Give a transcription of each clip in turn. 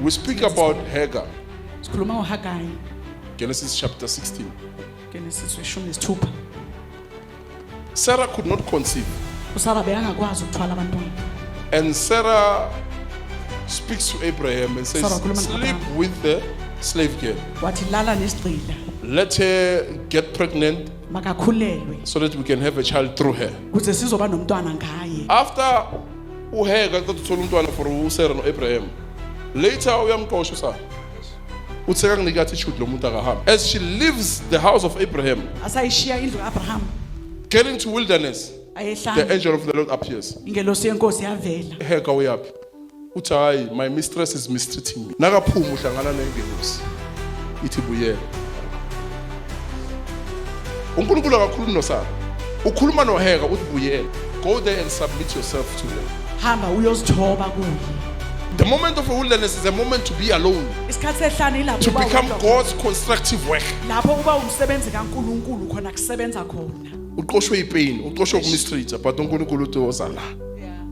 We speak about Hagar, Sikhuluma ngoHagayi, Genesis chapter 16. Genesis 16. Sarah could not conceive. uSara bekangakwazi ukuthwala abantwana. And Sarah speaks to Abraham and says, Sarah, khuluma sleep no-Abraham. with the slave girl. Wathi lala nesigqila, Let her get pregnant makakhulelwe so that we can have a child through her. kuze sizoba nomntwana ngaye. After uHagar got to tell umntwana for uSarah no Abraham, later uyamqosha uSarah. Uthi sekanginika attitude lo muntu akahamba. As she leaves the house of Abraham, Asayishiya indlu kaAbraham, getting to wilderness, the ayehlala angel of the Lord appears. ingelosi yenkosi yavela. Hagar uyaphi? Uthi hayi, my mistress is mistreating me. Nakaphuma uhlangana nengelosi. Ithi buyela. uNkulunkulu akakhulumi noSara. Ukhuluma noHagar uthi buyela. Go there and submit yourself to her. Hamba uyozithoba kuye. The moment of a wilderness is a moment to be alone, Isikhathi sehlani ilapho to uba become wedwa khona. God's constructive work. Lapho uba umsebenzi kaNkulunkulu khona kusebenza khona. Uqoshwe ipain, uqoshwe ukumistreat, but uNkulunkulu uthi wozala.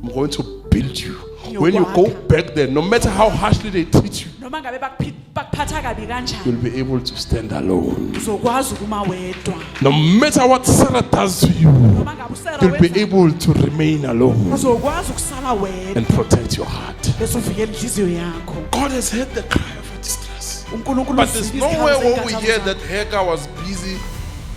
I'm going to build you. When you go back there, no matter how harshly they treat you, Noma ngabe bakuphatha kabi kanjani, you'll be able to stand alone. uzokwazi ukuma wedwa. No matter what Sarah does to you, Noma ngabe uSara you'll be wenza, able to remain alone uzokwazi ukusala wedwa and protect your heart. bese uvikela inhliziyo yakho. God has heard the cry of your distress. uNkulunkulu But there's uzwile nowhere izikhathi where we zenkathazo hear zakho. that Hagar was busy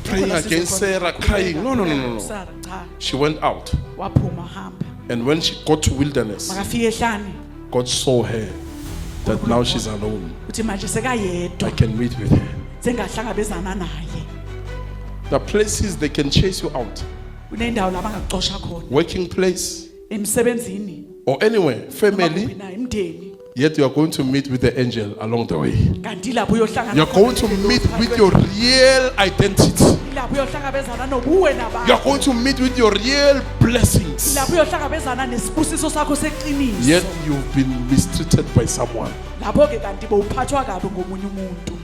praying Khona against sizokhona Sarah, ukukhuleka, crying. No. Sara, cha, She went out. waphuma hamba. And when she got to wilderness, Makafika ehlane, God saw her that now she's alone. uthi manje sekayedwa, I can meet with her. sengahlangabezana naye. The places they can chase you out, Kunendawo la bangakuxosha khona, working place emsebenzini, or anywhere, noma family, kuphi na, emndeni. yet you are going to meet with the angel along the way. Kanti lapho uyohlangana You're going to khona meet nendoda with your real identity. lapho uyohlangabezana nobuwe You're nabantu. going to meet with your real blessings. Lapho uyohlangabezana nesibusiso sakho seqiniso. Yet you've been mistreated by someone. Lapho ke kanti bowuphathwa kabi ngomunye umuntu.